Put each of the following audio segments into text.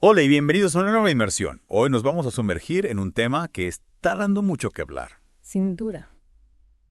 Hola y bienvenidos a una nueva inmersión. Hoy nos vamos a sumergir en un tema que está dando mucho que hablar. Sin duda.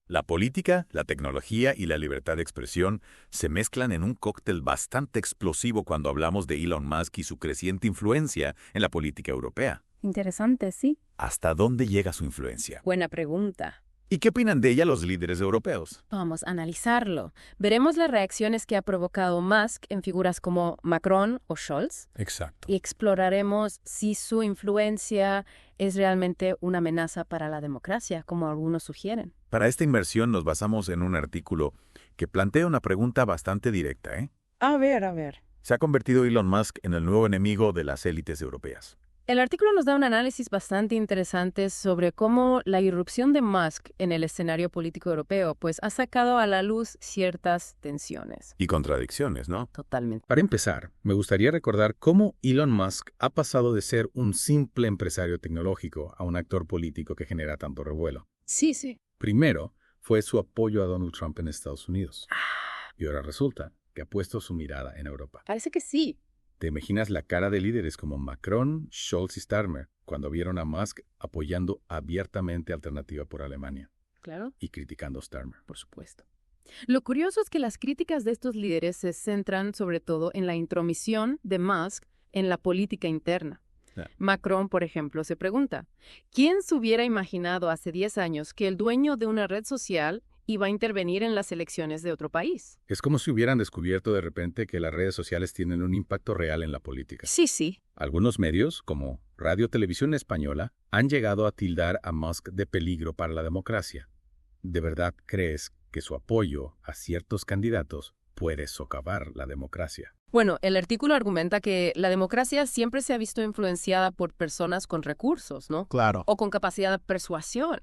La política, la tecnología y la libertad de expresión se mezclan en un cóctel bastante explosivo cuando hablamos de Elon Musk y su creciente influencia en la política europea. Interesante, sí. ¿Hasta dónde llega su influencia? Buena pregunta. ¿Y qué opinan de ella los líderes europeos? Vamos a analizarlo. Veremos las reacciones que ha provocado Musk en figuras como Macron o Scholz Exacto. y exploraremos si su influencia es realmente una amenaza para la democracia, como algunos sugieren. Para esta inmersión nos basamos en un artículo que plantea una pregunta bastante directa, ¿eh? A ver. ¿Se ha convertido Elon Musk en el nuevo enemigo de las élites europeas? El artículo nos da un análisis bastante interesante sobre cómo la irrupción de Musk en el escenario político europeo pues ha sacado a la luz ciertas tensiones. Y contradicciones, ¿no? Totalmente. Para empezar, me gustaría recordar cómo Elon Musk ha pasado de ser un simple empresario tecnológico a un actor político que genera tanto revuelo. Sí. Primero, fue su apoyo a Donald Trump en Estados Unidos. Y ahora resulta que ha puesto su mirada en Europa. Parece que sí. ¿Te imaginas la cara de líderes como Macron, Scholz y Starmer cuando vieron a Musk apoyando abiertamente Alternativa por Alemania Claro, y criticando a Starmer? por supuesto. Lo curioso es que las críticas de estos líderes se centran sobre todo en la intromisión de Musk en la política interna. Ya. Macron, por ejemplo, se pregunta, ¿quién se hubiera imaginado hace 10 años que el dueño de una red social iba a intervenir en las elecciones de otro país? Es como si hubieran descubierto de repente que las redes sociales tienen un impacto real en la política. Sí. Algunos medios, como Radio Televisión Española, han llegado a tildar a Musk de peligro para la democracia. ¿De verdad crees que su apoyo a ciertos candidatos puede socavar la democracia? Bueno, el artículo argumenta que la democracia siempre se ha visto influenciada por personas con recursos, ¿no? Claro. O con capacidad de persuasión.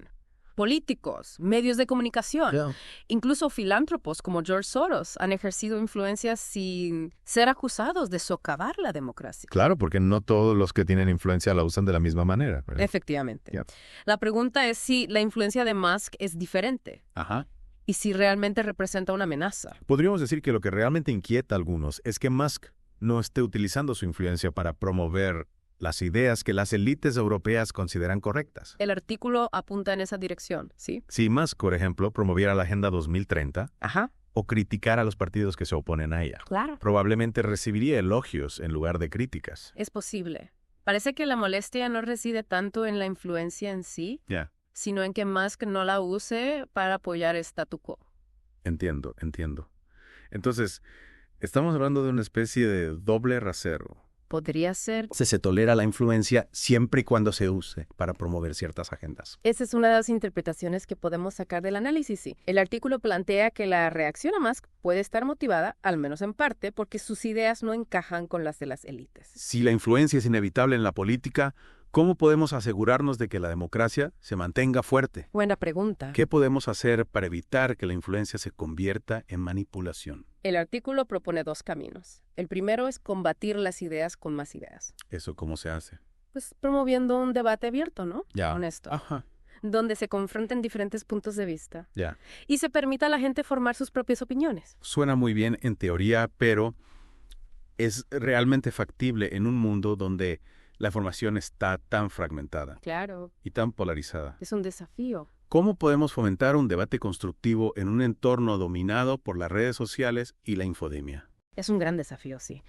Políticos, medios de comunicación, incluso filántropos como George Soros han ejercido influencia sin ser acusados de socavar la democracia. Claro, porque no todos los que tienen influencia la usan de la misma manera, ¿verdad? Efectivamente. Ya. La pregunta es si la influencia de Musk es diferente Ajá. y si realmente representa una amenaza. Podríamos decir que lo que realmente inquieta a algunos es que Musk no esté utilizando su influencia para promover las ideas que las élites europeas consideran correctas. El artículo apunta en esa dirección, ¿sí? Si Musk, por ejemplo, promoviera la Agenda 2030 Ajá, o criticara a los partidos que se oponen a ella, claro. probablemente recibiría elogios en lugar de críticas. Es posible. Parece que la molestia no reside tanto en la influencia en sí, Ya, sino en que Musk no la use para apoyar el statu quo. entiendo. Entonces, estamos hablando de una especie de doble rasero. Podría ser. Se tolera la influencia siempre y cuando se use para promover ciertas agendas. Esa es una de las interpretaciones que podemos sacar del análisis, sí. El artículo plantea que la reacción a Musk puede estar motivada, al menos en parte, porque sus ideas no encajan con las de las élites. Si la influencia es inevitable en la política, ¿cómo podemos asegurarnos de que la democracia se mantenga fuerte? Buena pregunta. ¿Qué podemos hacer para evitar que la influencia se convierta en manipulación? El artículo propone 2 caminos. El primero es combatir las ideas con más ideas. ¿Eso cómo se hace? Pues promoviendo un debate abierto, ¿no? Ya. Honesto. Ajá, Donde se confronten diferentes puntos de vista ya. y se permita a la gente formar sus propias opiniones. Suena muy bien en teoría, pero ¿es realmente factible en un mundo donde la información está tan fragmentada Claro, y tan polarizada? es un desafío. ¿Cómo podemos fomentar un debate constructivo en un entorno dominado por las redes sociales y la infodemia? Es un gran desafío, sí.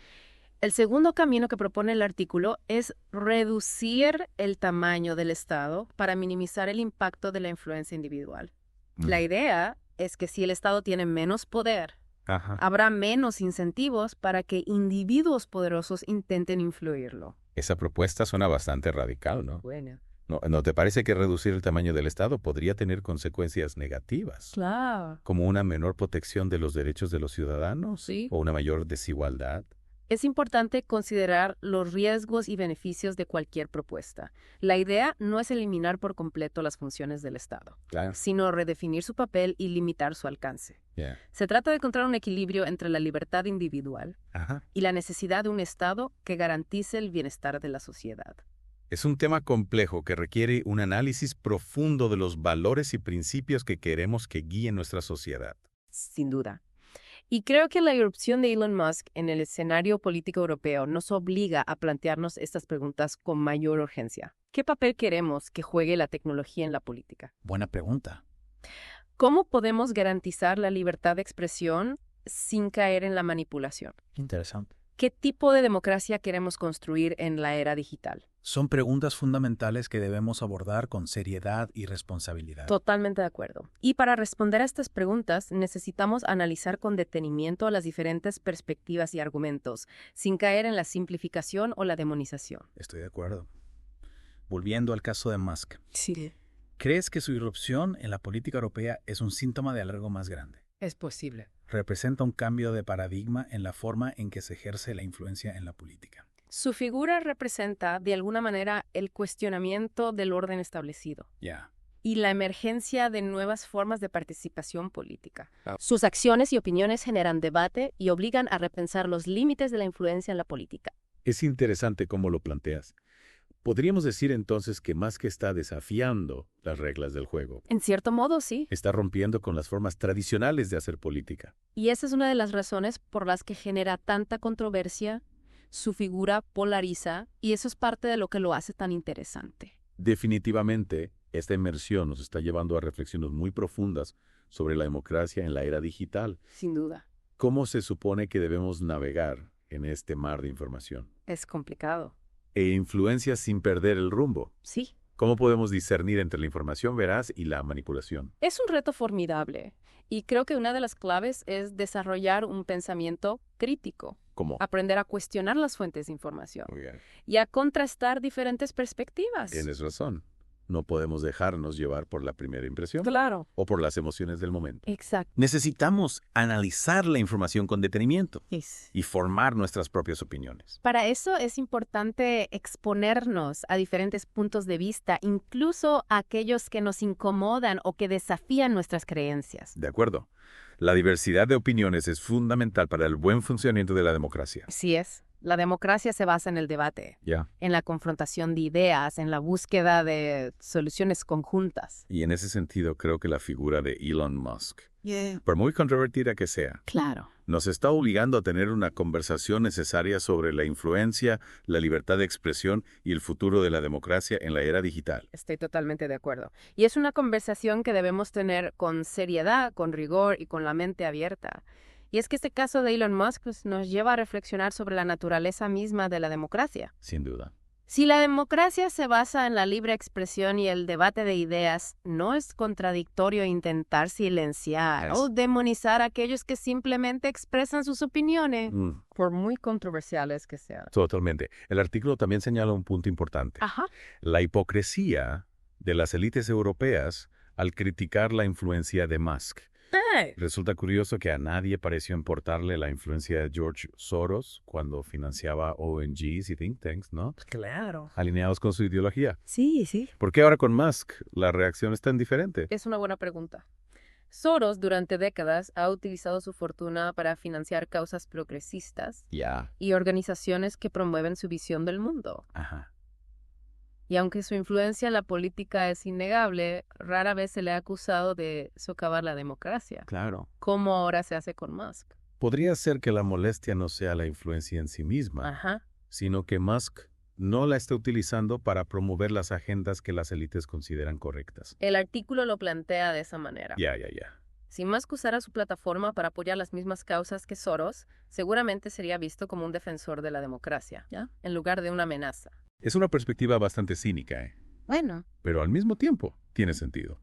El segundo camino que propone el artículo es reducir el tamaño del Estado para minimizar el impacto de la influencia individual. La idea es que si el Estado tiene menos poder, Ajá. habrá menos incentivos para que individuos poderosos intenten influirlo. Esa propuesta suena bastante radical, ¿no? Bueno. ¿No te parece que reducir el tamaño del Estado podría tener consecuencias negativas? Claro. Como una menor protección de los derechos de los ciudadanos Sí. o una mayor desigualdad. Es importante considerar los riesgos y beneficios de cualquier propuesta. La idea no es eliminar por completo las funciones del Estado, Claro. sino redefinir su papel y limitar su alcance. Yeah. Se trata de encontrar un equilibrio entre la libertad individual Ajá. y la necesidad de un Estado que garantice el bienestar de la sociedad. Es un tema complejo que requiere un análisis profundo de los valores y principios que queremos que guíen nuestra sociedad. Sin duda. Y creo que la irrupción de Elon Musk en el escenario político europeo nos obliga a plantearnos estas preguntas con mayor urgencia. ¿Qué papel queremos que juegue la tecnología en la política? Buena pregunta. ¿Cómo podemos garantizar la libertad de expresión sin caer en la manipulación? Interesante. ¿Qué tipo de democracia queremos construir en la era digital? Son preguntas fundamentales que debemos abordar con seriedad y responsabilidad. Totalmente de acuerdo. Y para responder a estas preguntas necesitamos analizar con detenimiento las diferentes perspectivas y argumentos, sin caer en la simplificación o la demonización. Estoy de acuerdo. Volviendo al caso de Musk. Sí. ¿Crees que su irrupción en la política europea es un síntoma de algo más grande? Es posible. Representa un cambio de paradigma en la forma en que se ejerce la influencia en la política. Su figura representa, de alguna manera, el cuestionamiento del orden establecido Ya. y la emergencia de nuevas formas de participación política. Ah. Sus acciones y opiniones generan debate y obligan a repensar los límites de la influencia en la política. Es interesante cómo lo planteas. Podríamos decir entonces que Musk está desafiando las reglas del juego. En cierto modo, sí. Está rompiendo con las formas tradicionales de hacer política. Y esa es una de las razones por las que genera tanta controversia. Su figura polariza y eso es parte de lo que lo hace tan interesante. Definitivamente, esta inmersión nos está llevando a reflexiones muy profundas sobre la democracia en la era digital. Sin duda. ¿Cómo se supone que debemos navegar en este mar de información? Es complicado. E influencias sin perder el rumbo. Sí. ¿Cómo podemos discernir entre la información veraz y la manipulación? Es un reto formidable y creo que una de las claves es desarrollar un pensamiento crítico, ¿Cómo? aprender a cuestionar las fuentes de información Muy bien. y a contrastar diferentes perspectivas. Tienes razón. No podemos dejarnos llevar por la primera impresión Claro. o por las emociones del momento. Exacto. Necesitamos analizar la información con detenimiento y formar nuestras propias opiniones. Para eso es importante exponernos a diferentes puntos de vista, incluso a aquellos que nos incomodan o que desafían nuestras creencias. De acuerdo. La diversidad de opiniones es fundamental para el buen funcionamiento de la democracia. Así es. La democracia se basa en el debate, Ya. en la confrontación de ideas, en la búsqueda de soluciones conjuntas. Y en ese sentido creo que la figura de Elon Musk, por muy controvertida que sea, Claro. nos está obligando a tener una conversación necesaria sobre la influencia, la libertad de expresión y el futuro de la democracia en la era digital. Estoy totalmente de acuerdo. Y es una conversación que debemos tener con seriedad, con rigor y con la mente abierta. Y es que este caso de Elon Musk nos lleva a reflexionar sobre la naturaleza misma de la democracia. Sin duda. Si la democracia se basa en la libre expresión y el debate de ideas, ¿no es contradictorio intentar silenciar o demonizar a aquellos que simplemente expresan sus opiniones, por muy controversiales que sean? Totalmente. El artículo también señala un punto importante. Ajá. La hipocresía de las élites europeas al criticar la influencia de Musk. Resulta curioso que a nadie pareció importarle la influencia de George Soros cuando financiaba ONGs y think tanks, ¿no? Claro. Alineados con su ideología. Sí, sí. ¿Por qué ahora con Musk la reacción es tan diferente? Es una buena pregunta. Soros durante décadas ha utilizado su fortuna para financiar causas progresistas Ya. y organizaciones que promueven su visión del mundo. Ajá. Y aunque su influencia en la política es innegable, rara vez se le ha acusado de socavar la democracia, Claro. como ahora se hace con Musk. Podría ser que la molestia no sea la influencia en sí misma, Ajá. sino que Musk no la está utilizando para promover las agendas que las élites consideran correctas. El artículo lo plantea de esa manera. Ya. Si Musk usara su plataforma para apoyar las mismas causas que Soros, seguramente sería visto como un defensor de la democracia, en lugar de una amenaza. Es una perspectiva bastante cínica, Bueno, pero al mismo tiempo tiene sentido.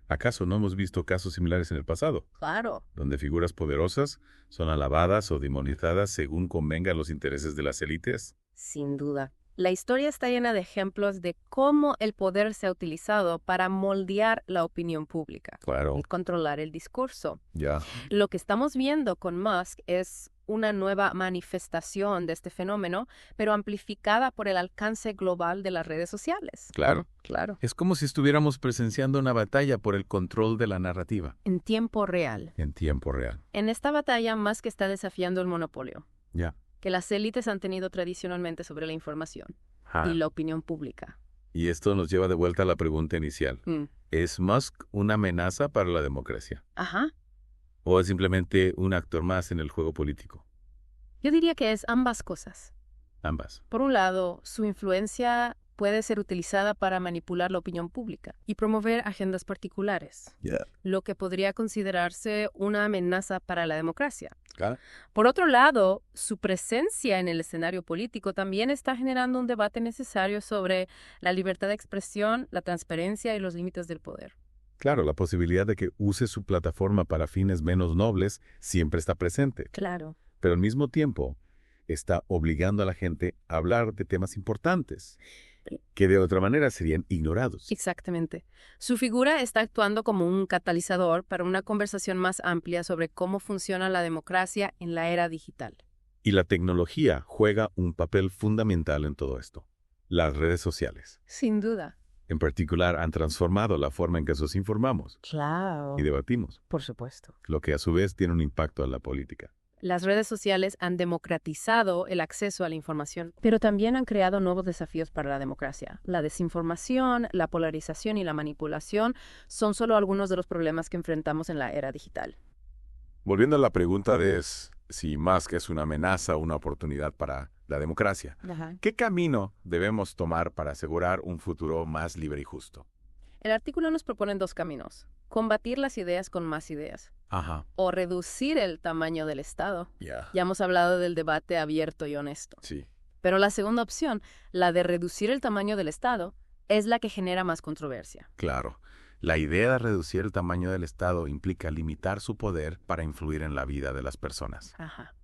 ¿Acaso no hemos visto casos similares en el pasado, claro. donde figuras poderosas son alabadas o demonizadas según convengan los intereses de las élites? Sin duda. La historia está llena de ejemplos de cómo el poder se ha utilizado para moldear la opinión pública Claro. y controlar el discurso. Ya. Lo que estamos viendo con Musk es una nueva manifestación de este fenómeno, pero amplificada por el alcance global de las redes sociales. Claro. Claro. Es como si estuviéramos presenciando una batalla por el control de la narrativa. En tiempo real. En tiempo real. En esta batalla, Musk está desafiando el monopolio Ya. que las élites han tenido tradicionalmente sobre la información Ah. y la opinión pública. Y esto nos lleva de vuelta a la pregunta inicial. Mm. ¿Es Musk una amenaza para la democracia? Ajá. ¿O es simplemente un actor más en el juego político? Yo diría que es ambas cosas. Ambas. Por un lado, su influencia puede ser utilizada para manipular la opinión pública y promover agendas particulares, lo que podría considerarse una amenaza para la democracia. Claro. Por otro lado, su presencia en el escenario político también está generando un debate necesario sobre la libertad de expresión, la transparencia y los límites del poder. Claro, la posibilidad de que use su plataforma para fines menos nobles siempre está presente. Claro. Pero al mismo tiempo está obligando a la gente a hablar de temas importantes que de otra manera serían ignorados. Exactamente. Su figura está actuando como un catalizador para una conversación más amplia sobre cómo funciona la democracia en la era digital. Y la tecnología juega un papel fundamental en todo esto. Las redes sociales, Sin duda. en particular, han transformado la forma en que nos informamos Claro. y debatimos, Por supuesto. lo que a su vez tiene un impacto en la política. Las redes sociales han democratizado el acceso a la información, pero también han creado nuevos desafíos para la democracia. La desinformación, la polarización y la manipulación son solo algunos de los problemas que enfrentamos en la era digital. Volviendo a la pregunta de si Musk es una amenaza o una oportunidad para la democracia, ¿qué camino debemos tomar para asegurar un futuro más libre y justo? El artículo nos propone dos caminos: combatir las ideas con más ideas Ajá, o reducir el tamaño del Estado. ya. Ya hemos hablado del debate abierto y honesto. Sí. Pero la segunda opción, la de reducir el tamaño del Estado, es la que genera más controversia. Claro. La idea de reducir el tamaño del Estado implica limitar su poder para influir en la vida de las personas. Ajá.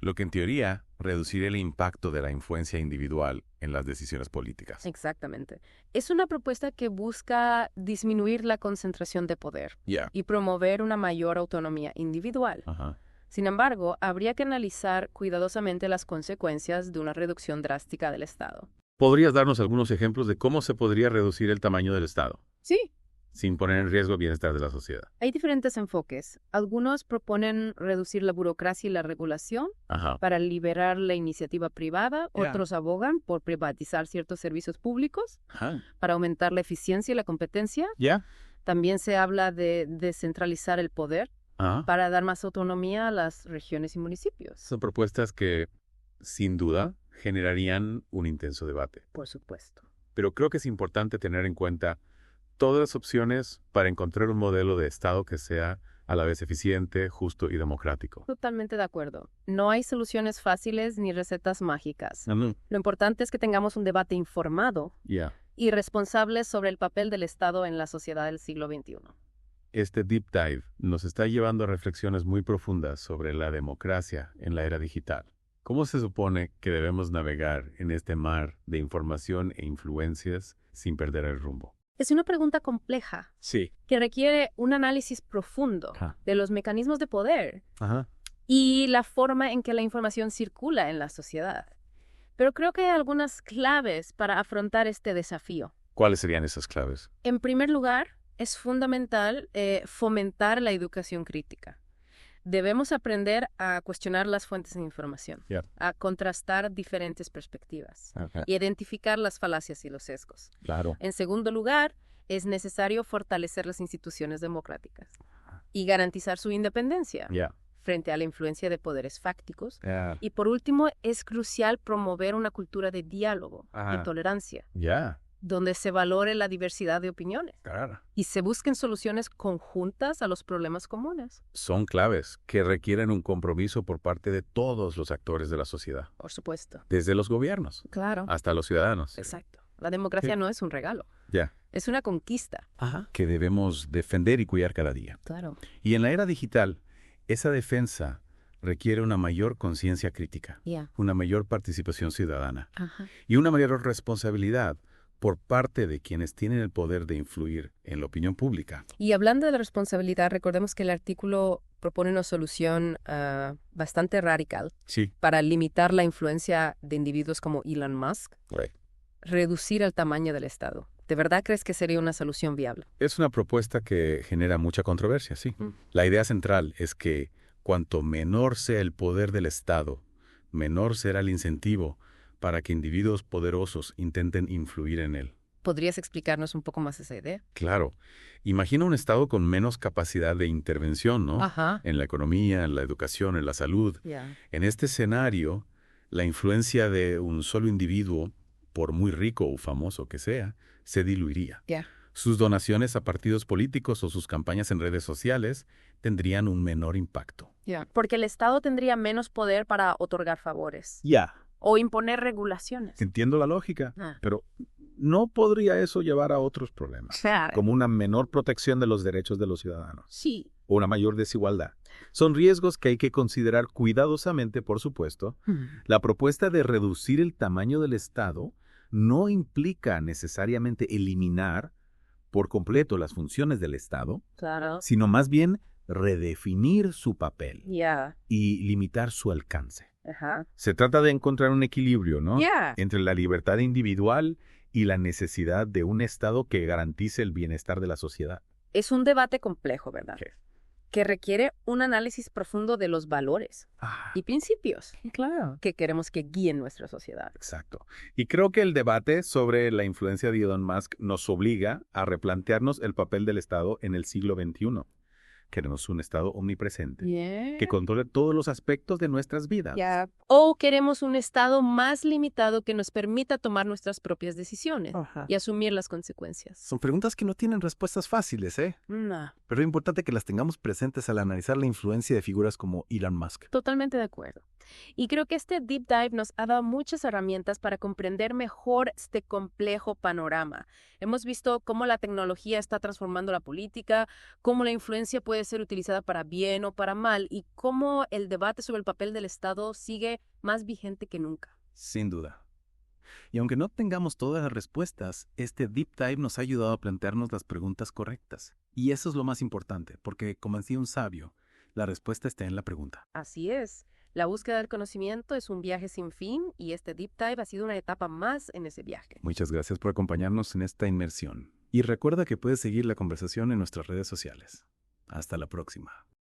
Lo que en teoría reduciría el impacto de la influencia individual en las decisiones políticas. Exactamente. Es una propuesta que busca disminuir la concentración de poder Ya. y promover una mayor autonomía individual. Ajá. Sin embargo, habría que analizar cuidadosamente las consecuencias de una reducción drástica del Estado. ¿Podrías darnos algunos ejemplos de cómo se podría reducir el tamaño del Estado, Sí, sin poner en riesgo el bienestar de la sociedad? hay diferentes enfoques. Algunos proponen reducir la burocracia y la regulación Ajá. para liberar la iniciativa privada. Otros abogan por privatizar ciertos servicios públicos Ajá. para aumentar la eficiencia y la competencia. ¿Ya? También se habla de descentralizar el poder Ajá. para dar más autonomía a las regiones y municipios. Son propuestas que, sin duda, generarían un intenso debate. Por supuesto. Pero creo que es importante tener en cuenta todas las opciones para encontrar un modelo de Estado que sea a la vez eficiente, justo y democrático. Totalmente de acuerdo. No hay soluciones fáciles ni recetas mágicas. Lo importante es que tengamos un debate informado Ya. y responsable sobre el papel del Estado en la sociedad del siglo XXI. Este deep dive nos está llevando a reflexiones muy profundas sobre la democracia en la era digital. ¿Cómo se supone que debemos navegar en este mar de información e influencias sin perder el rumbo? Es una pregunta compleja Sí. que requiere un análisis profundo Ajá. de los mecanismos de poder Ajá. y la forma en que la información circula en la sociedad. Pero creo que hay algunas claves para afrontar este desafío. ¿Cuáles serían esas claves? En primer lugar, es fundamental fomentar la educación crítica. Debemos aprender a cuestionar las fuentes de información, Yeah. a contrastar diferentes perspectivas Okay. y identificar las falacias y los sesgos. Claro. En segundo lugar, es necesario fortalecer las instituciones democráticas y garantizar su independencia Ya. frente a la influencia de poderes fácticos. Ya. Y por último, es crucial promover una cultura de diálogo Ajá. y tolerancia, Ya. donde se valore la diversidad de opiniones Claro. y se busquen soluciones conjuntas a los problemas comunes. Son claves que requieren un compromiso por parte de todos los actores de la sociedad, Por supuesto. desde los gobiernos Claro. hasta los ciudadanos. Exacto. La democracia Sí. no es un regalo, Ya. es una conquista. Que debemos defender y cuidar cada día. Claro. Y en la era digital, esa defensa requiere una mayor conciencia crítica, Ya. una mayor participación ciudadana Ajá. y una mayor responsabilidad por parte de quienes tienen el poder de influir en la opinión pública. Y hablando de la responsabilidad, recordemos que el artículo propone una solución bastante radical Sí. para limitar la influencia de individuos como Elon Musk, Right. reducir el tamaño del Estado. ¿De verdad crees que sería una solución viable? Es una propuesta que genera mucha controversia, sí. Mm. La idea central es que cuanto menor sea el poder del Estado, menor será el incentivo para que individuos poderosos intenten influir en él. ¿Podrías explicarnos un poco más esa idea? Claro. Imagina un Estado con menos capacidad de intervención, ¿no? Ajá. En la economía, en la educación, en la salud. Ya. En este escenario, la influencia de un solo individuo, por muy rico o famoso que sea, se diluiría. Ya. Sus donaciones a partidos políticos o sus campañas en redes sociales tendrían un menor impacto. Ya. Porque el Estado tendría menos poder para otorgar favores Ya, o imponer regulaciones. entiendo la lógica, Ah. pero ¿no podría eso llevar a otros problemas? Claro. Como una menor protección de los derechos de los ciudadanos Sí. o una mayor desigualdad. Son riesgos que hay que considerar cuidadosamente, por supuesto. La propuesta de reducir el tamaño del Estado no implica necesariamente eliminar por completo las funciones del Estado, Claro. sino más bien redefinir su papel Ya. y limitar su alcance. Ajá. Se trata de encontrar un equilibrio, ¿no? Ya. Entre la libertad individual y la necesidad de un Estado que garantice el bienestar de la sociedad. Es un debate complejo, ¿verdad? Sí. Que requiere un análisis profundo de los valores Ah, y principios que queremos que guíen nuestra sociedad. exacto. Y creo que el debate sobre la influencia de Elon Musk nos obliga a replantearnos el papel del Estado en el siglo XXI. Queremos un Estado omnipresente que controle todos los aspectos de nuestras vidas. Ya. O queremos un Estado más limitado que nos permita tomar nuestras propias decisiones y asumir las consecuencias. Son preguntas que no tienen respuestas fáciles, ¿eh? No. Pero es importante que las tengamos presentes al analizar la influencia de figuras como Elon Musk. Totalmente de acuerdo. Y creo que este deep dive nos ha dado muchas herramientas para comprender mejor este complejo panorama. Hemos visto cómo la tecnología está transformando la política, cómo la influencia puede ser utilizada para bien o para mal y cómo el debate sobre el papel del Estado sigue más vigente que nunca. Sin duda. Y aunque no tengamos todas las respuestas, este deep dive nos ha ayudado a plantearnos las preguntas correctas. Y eso es lo más importante, porque como decía un sabio, la respuesta está en la pregunta. Así es. La búsqueda del conocimiento es un viaje sin fin y este deep dive ha sido una etapa más en ese viaje. Muchas gracias por acompañarnos en esta inmersión. Y recuerda que puedes seguir la conversación en nuestras redes sociales. Hasta la próxima.